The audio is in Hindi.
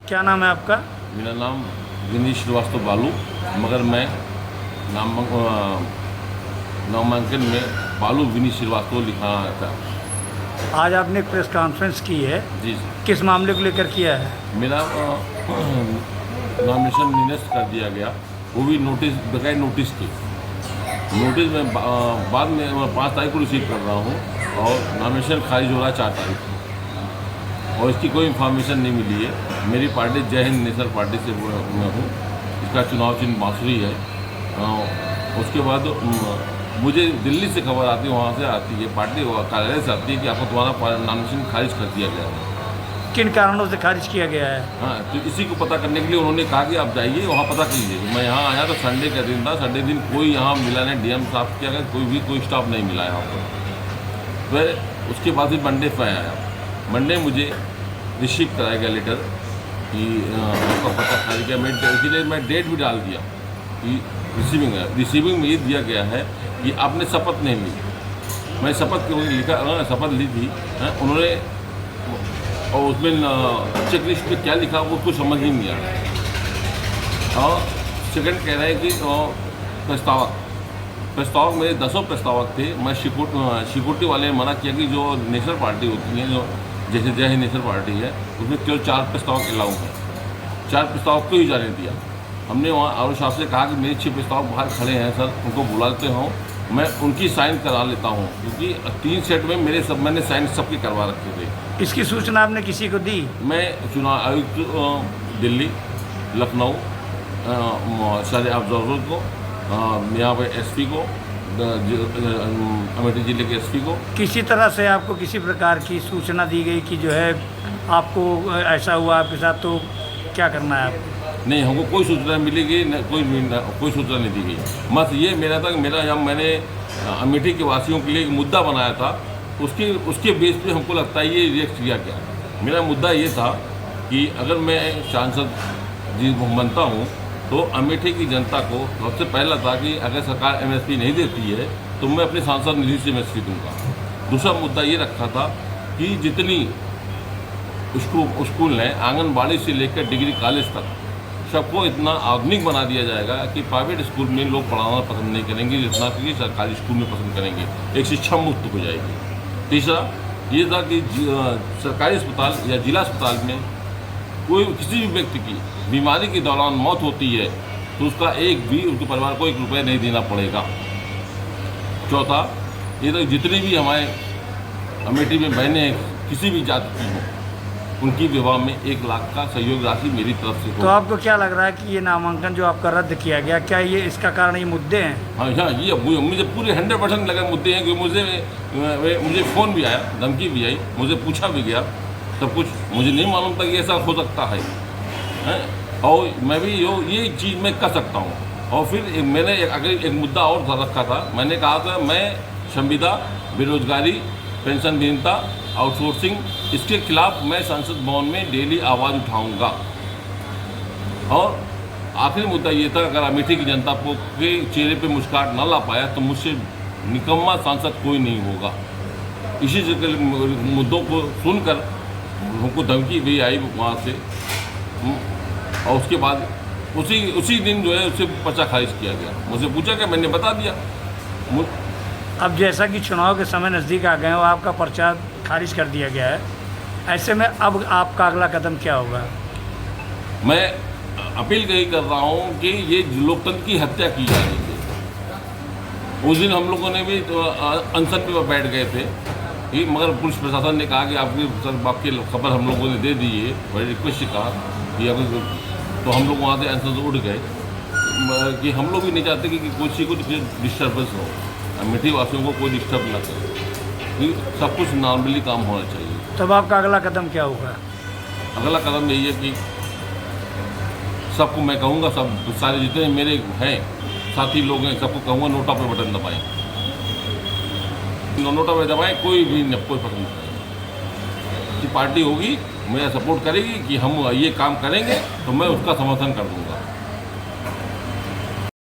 क्या नाम है आपका? मेरा नाम विनीत श्रीवास्तव बालू, मगर मैं नामांकन में बालू विनीत श्रीवास्तव लिखा था। आज आपने एक प्रेस कॉन्फ्रेंस की है, जी सर। किस मामले को लेकर किया है? मेरा नॉमिनेशन निरस्त कर दिया गया, वो भी नोटिस बगैर नोटिस के। नोटिस में बाद में 5 तारीख को रिसीव कर रहा हूँ और नॉमिनेशन खारिज हो रहा है 4 तारीख को, और इसकी कोई इन्फॉर्मेशन नहीं मिली है। मेरी पार्टी जय हिंद नेशनल पार्टी से मैं हूँ, इसका चुनाव चिन्ह बांसुरी है। उसके बाद मुझे दिल्ली से खबर आती है, वहाँ से आती है, पार्टी कार्यालय से आती है कि आपको तुम्हारा नॉमिनेशन खारिज कर दिया गया है। किन कारणों से खारिज किया गया है? हाँ, तो इसी को पता करने के लिए उन्होंने कहा कि आप जाइए वहाँ पता कीजिए। मैं यहाँ आया तो संडे का दिन था, संडे दिन कोई यहाँ मिला नहीं, डीएम साहब किया गया, कोई स्टाफ नहीं मिला यहाँ पर। फिर उसके बाद ही मंडे पे आया। मंडे मुझे रिसीव कराया गया लेटर कि आपका पता खारिज किया। इसलिए मैं डेट भी डाल दिया कि रिसीविंग में ये दिया गया है कि आपने शपथ नहीं ली। मैं शपथ लिखा, शपथ ली थी, उन्होंने, और उसमें चेकलिस्ट पे क्या लिखा वो कुछ समझ ही नहीं आया। और सेकंड कह रहे हैं कि प्रस्तावक मेरे 10 प्रस्तावक थे। मैं सिक्योरिटी वाले ने मना किया कि जो नेशनल पार्टी होती है, जो जैसे जय हिंद नेशनल पार्टी है, उसमें केवल 4 प्रस्तावक अलाउ हैं। 4 प्रस्तावक को ही जाने दिया। हमने वहाँ आर साहब से कहा कि मेरे 6 प्रस्तावक बाहर खड़े हैं सर, उनको बुलाते हो, मैं उनकी साइन करा लेता हूँ, क्योंकि 3 सेट में मैंने साइन सबके करवा रखे थे। इसकी सूचना आपने किसी को दी? मैं चुनाव आयुक्त दिल्ली, लखनऊ, सारे ऑब्जर्वर को, यहाँ पे एसपी को, अमेठी जिले के एसपी को। किसी तरह से आपको किसी प्रकार की सूचना दी गई कि जो है आपको ऐसा हुआ आपके साथ, तो क्या करना है आपको? नहीं, हमको कोई सूचना मिलेगी, कोई सूचना नहीं दी गई। बस ये मेरा था कि मैंने अमेठी के वासियों के लिए एक मुद्दा बनाया था, उसके बेस पे हमको लगता है ये रिएक्ट किया गया। मेरा मुद्दा ये था कि अगर मैं सांसद जी बनता हूँ तो अमेठी की जनता को सबसे पहला था कि अगर सरकार एमएसपी नहीं देती है तो मैं अपने सांसद निधि से एमएसपी दूँगा। दूसरा मुद्दा ये रखा था कि जितनी स्कूल हैं, आंगनबाड़ी से लेकर डिग्री कॉलेज तक, सबको इतना आधुनिक बना दिया जाएगा कि प्राइवेट स्कूल में लोग पढ़ाना पसंद नहीं करेंगे जितना कि सरकारी स्कूल में पसंद करेंगे। एक शिक्षा मुक्त हो जाएगी। तीसरा ये था कि सरकारी अस्पताल या जिला अस्पताल में किसी भी व्यक्ति की बीमारी के दौरान मौत होती है तो उसका उसके परिवार को 1 रुपया नहीं देना पड़ेगा। चौथा ये तो जितनी भी हमारे अमेठी में बहनें हैं, किसी भी जाति की हों, उनकी विवाह में 1 लाख का सहयोग राशि मेरी तरफ से हो। तो आपको क्या लग रहा है कि ये नामांकन जो आपका रद्द किया गया, क्या ये इसका कारण ये मुद्दे हैं? हाँ, ये मुझे पूरे 100% लगे मुद्दे हैं। कि मुझे फ़ोन भी आया, धमकी भी आई, मुझे पूछा भी गया, सब कुछ। मुझे नहीं मालूम था कि ऐसा हो सकता है, और मैं भी ये चीज़ मैं कर सकता हूँ। और फिर मैंने एक मुद्दा और रखा था। मैंने कहा था मैं संविदा, बेरोजगारी, पेंशन विहीनता, आउटसोर्सिंग, इसके खिलाफ मैं संसद भवन में डेली आवाज़ उठाऊंगा। और आखिरी मुद्दा ये था, अगर अमेठी की जनता को के चेहरे पे मुस्कुराहट न ला पाया तो मुझसे निकम्मा सांसद कोई नहीं होगा। इसी मुद्दों को सुनकर हमको धमकी भी आई वहाँ से, और उसके बाद उसी दिन जो है उसे पर्चा खारिज किया गया। मुझसे पूछा कि मैंने बता दिया। अब जैसा कि चुनाव के समय नज़दीक आ गए हो, आपका पर्चा खारिज कर दिया गया है, ऐसे में अब आपका अगला कदम क्या होगा? मैं अपील यही कर रहा हूँ कि ये लोकतंत्र की हत्या की जा रही है। उस दिन हम लोगों ने भी अनशन पे बैठ गए थे कि, मगर पुलिस प्रशासन ने कहा कि आपकी खबर हम लोगों ने दे दी है, बड़ी रिक्वेस्ट कहा कि अगर, तो हम लोग वहाँ से अनशन से उठ गए कि हम लोग भी नहीं चाहते कि किसी को डिस्टर्बेंस हो, अमेठी वासियों को कोई डिस्टर्ब ना करे, सब कुछ नॉर्मली काम होना चाहिए। तब आपका अगला कदम क्या होगा? अगला कदम यही है कि सबको मैं कहूँगा, सब सारे जितने मेरे हैं साथी लोग हैं, सबको कहूँगा नोटा पे बटन दबाएं। नोटा पे दबाएं, कोई पसंद नहीं। पार्टी होगी मेरा सपोर्ट करेगी कि हम ये काम करेंगे तो मैं उसका समर्थन कर दूँगा।